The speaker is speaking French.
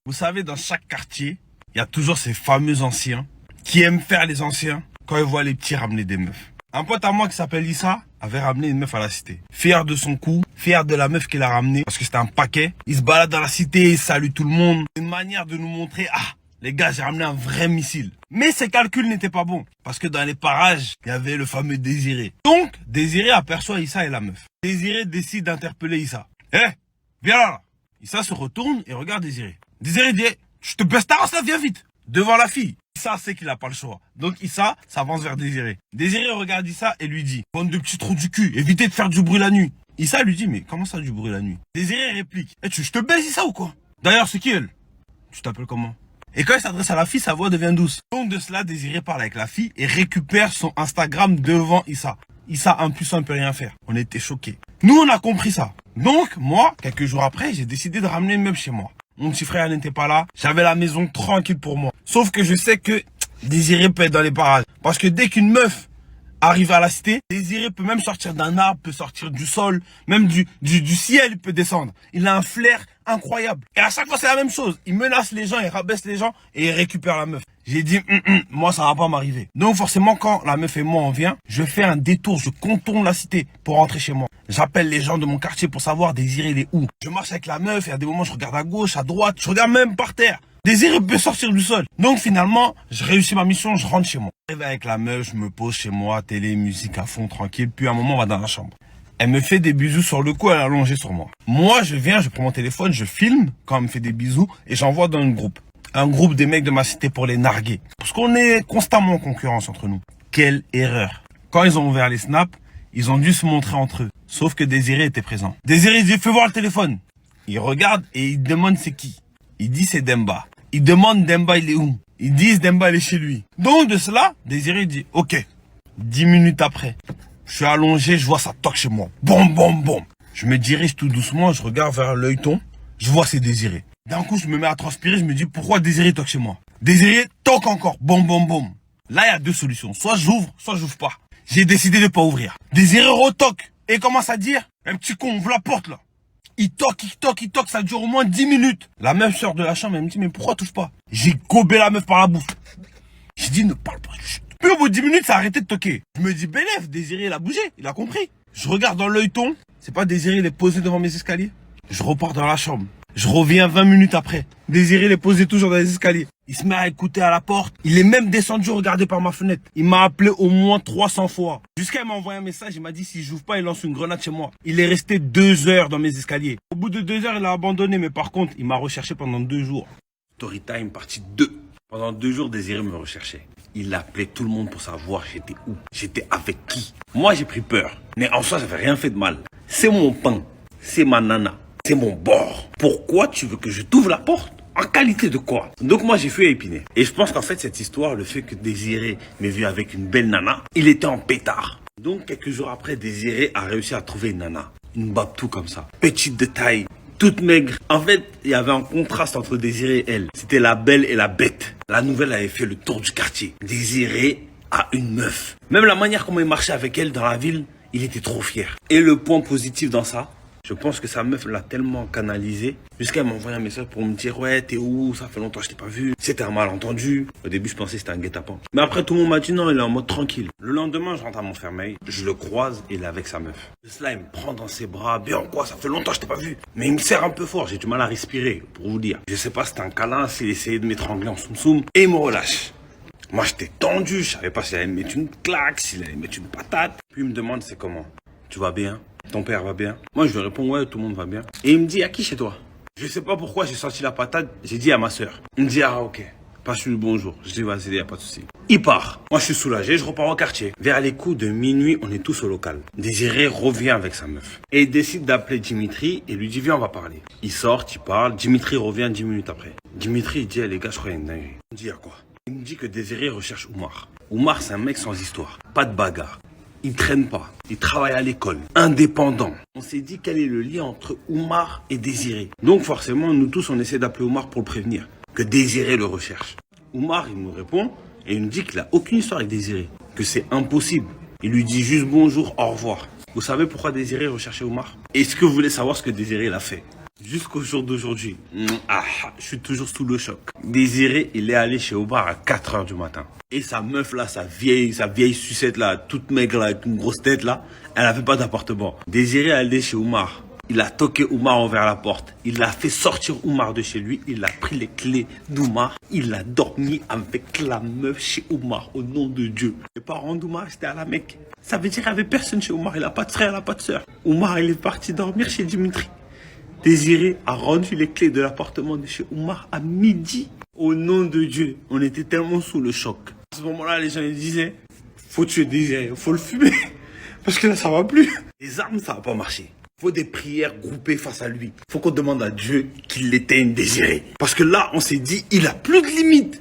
Vous savez, dans chaque quartier, il y a toujours ces fameux anciens qui aiment faire les anciens quand ils voient les petits ramener des meufs. Un pote à moi qui s'appelle Issa avait ramené une meuf à la cité. Fier de son coup, fier de la meuf qu'il a ramenée, parce que c'était un paquet. Il se balade dans la cité, il salue tout le monde. Une manière de nous montrer, les gars, j'ai ramené un vrai missile. Mais ses calculs n'étaient pas bons, parce que dans les parages, il y avait le fameux Désiré. Donc, Désiré aperçoit Issa et la meuf. Désiré décide d'interpeller Issa. Viens là. Issa se retourne et regarde Désiré. Désiré dit, je te baisse ta race là, viens vite. Devant la fille. Issa sait qu'il n'a pas le choix. Donc Issa s'avance vers Désiré. Désiré regarde Issa et lui dit, bande de petits trous du cul, évitez de faire du bruit la nuit. Issa lui dit, mais comment ça du bruit la nuit? Désiré réplique, je te baise Issa ou quoi? D'ailleurs, c'est qui elle? Tu t'appelles comment? Et quand il s'adresse à la fille, sa voix devient douce. Donc de cela, Désiré parle avec la fille et récupère son Instagram devant Issa. Issa impuissant, ne peut rien faire. On était choqués. Nous, on a compris ça. Donc, moi, quelques jours après, j'ai décidé de ramener une meuf chez moi. Mon petit frère n'était pas là. J'avais la maison tranquille pour moi. Sauf que je sais que Désiré peut être dans les parages. Parce que dès qu'une meuf arrive à la cité, Désiré peut même sortir d'un arbre, peut sortir du sol, même du ciel, il peut descendre. Il a un flair incroyable. Et à chaque fois, c'est la même chose. Il menace les gens, il rabaisse les gens et il récupère la meuf. J'ai dit, moi, ça va pas m'arriver. Donc forcément, quand la meuf et moi, on vient, je fais un détour, je contourne la cité pour rentrer chez moi. J'appelle les gens de mon quartier pour savoir Désiré, il est où. Je marche avec la meuf et à des moments, je regarde à gauche, à droite, je regarde même par terre. Désiré peut sortir du sol. Donc finalement, je réussis ma mission, je rentre chez moi. J'arrive avec la meuf, je me pose chez moi, télé, musique à fond, tranquille. Puis à un moment, on va dans la chambre. Elle me fait des bisous sur le cou, elle est allongée sur moi. Moi, je viens, je prends mon téléphone, je filme quand elle me fait des bisous et j'envoie dans un groupe. Un groupe des mecs de ma cité pour les narguer. Parce qu'on est constamment en concurrence entre nous. Quelle erreur. Quand ils ont ouvert les snaps, ils ont dû se montrer entre eux. Sauf que Désiré était présent. Désiré dit, fais voir le téléphone. Il regarde et il demande c'est qui. Il dit c'est Demba. Il demande Demba il est où. Ils disent Demba il est chez lui. Donc de cela, Désiré dit ok. 10 minutes après, je suis allongé, je vois ça toque chez moi. Bon, bon, bon. Je me dirige tout doucement, je regarde vers l'œilleton, je vois c'est Désiré. D'un coup, je me mets à transpirer, je me dis pourquoi Désiré toque chez moi. Désiré toque encore, bon, bon, bon. Là, il y a deux solutions. Soit j'ouvre pas. J'ai décidé de pas ouvrir. Désiré retoque et commence à dire un petit con, ouvre la porte là. Il toque, ça dure au moins 10 minutes. La meuf sort de la chambre, elle me dit, mais pourquoi touche pas? J'ai gobé la meuf par la bouffe. J'ai dit, ne parle pas, chut. Puis au bout de 10 minutes, ça a arrêté de toquer. Je me dis, Bélève, Désiré, il a bougé, il a compris. Je regarde dans l'œilleton, c'est pas Désiré, il est posé devant mes escaliers. Je repars dans la chambre. Je reviens 20 minutes après. Désiré, il est posé toujours dans les escaliers. Il se met à écouter à la porte. Il est même descendu regarder par ma fenêtre. Il m'a appelé au moins 300 fois. Jusqu'à il m'a envoyé un message. Il m'a dit si j'ouvre pas, il lance une grenade chez moi. Il est resté 2 heures dans mes escaliers. Au bout de 2 heures, il a abandonné. Mais par contre, il m'a recherché pendant 2 jours. Story time partie 2. Pendant 2 jours, Désiré me recherchait. Il appelait tout le monde pour savoir j'étais où. J'étais avec qui. Moi, j'ai pris peur. Mais en soi, j'avais rien fait de mal. C'est mon pain. C'est ma nana. C'est mon bord. Pourquoi tu veux que je t'ouvre la porte? En qualité de quoi? Donc moi j'ai fui à Épinay. Et je pense qu'en fait cette histoire, le fait que Désiré m'ait vu avec une belle nana, il était en pétard. Donc quelques jours après, Désiré a réussi à trouver une nana. Une babtou comme ça. Petite de taille, toute maigre. En fait, il y avait un contraste entre Désiré et elle. C'était la belle et la bête. La nouvelle avait fait le tour du quartier. Désiré a une meuf. Même la manière comment il marchait avec elle dans la ville, il était trop fier. Et le point positif dans ça, je pense que sa meuf l'a tellement canalisé jusqu'à m'envoyer un message pour me dire ouais t'es où, ça fait longtemps que je t'ai pas vu. C'était un malentendu. Au début je pensais que c'était un guet-apens. Mais après tout le monde m'a dit non, il est en mode tranquille. Le lendemain je rentre à Montfermeil, je le croise et il est avec sa meuf. De cela il me prend dans ses bras, bien quoi, ça fait longtemps que je t'ai pas vu. Mais il me serre un peu fort, j'ai du mal à respirer pour vous dire. Je sais pas si c'était un câlin, s'il essayait de m'étrangler en soum-soum et il me relâche. Moi j'étais tendu, je savais pas s'il allait me mettre une claque, s'il allait me mettre une patate. Puis il me demande c'est comment, tu vas bien? Ton père va bien? Moi, je lui réponds, ouais, tout le monde va bien. Et il me dit, à qui chez toi? Je sais pas pourquoi j'ai senti la patate. J'ai dit à ma soeur. Il me dit, ah, ok. Passe le bonjour. Je dis, vas-y, y a pas de souci. Il part. Moi, je suis soulagé, je repars au quartier. Vers les coups de minuit, on est tous au local. Désiré revient avec sa meuf. Et il décide d'appeler Dimitri et lui dit, viens, on va parler. Il sort, il parle. Dimitri revient 10 minutes après. Dimitri, il dit, les gars, je crois qu'il y a une dinguerie. Il me dit, à quoi? Il me dit que Désiré recherche Oumar. Oumar, c'est un mec sans histoire. Pas de bagarre. Il traîne pas, il travaille à l'école, indépendant. On s'est dit quel est le lien entre Oumar et Désiré. Donc forcément, nous tous, on essaie d'appeler Oumar pour le prévenir, que Désiré le recherche. Oumar, il nous répond et il nous dit qu'il n'a aucune histoire avec Désiré, que c'est impossible. Il lui dit juste bonjour, au revoir. Vous savez pourquoi Désiré recherchait Oumar? Est-ce que vous voulez savoir ce que Désiré l'a fait? Jusqu'au jour d'aujourd'hui. Je suis toujours sous le choc. Désiré, il est allé chez Omar à 4 h du matin. Et sa meuf là, sa vieille sucette là, toute maigre là, avec une grosse tête là, elle n'avait pas d'appartement. Désiré est allé chez Omar. Il a toqué Omar envers la porte. Il a fait sortir Omar de chez lui. Il a pris les clés d'Omar. Il a dormi avec la meuf chez Omar, au nom de Dieu. Les parents d'Omar, c'était à la Mecque. Ça veut dire qu'il n'y avait personne chez Omar. Il n'a pas de frère, il n'a pas de soeur. Omar, il est parti dormir chez Dimitri. Désiré a rendu les clés de l'appartement de chez Omar à midi. Au nom de Dieu, on était tellement sous le choc. À ce moment-là, les gens ils disaient, faut tuer Désiré, faut le fumer. Parce que là, ça va plus. Les armes, ça va pas marcher. Faut des prières groupées face à lui. Faut qu'on demande à Dieu qu'il l'éteigne Désiré. Parce que là, on s'est dit, il a plus de limites.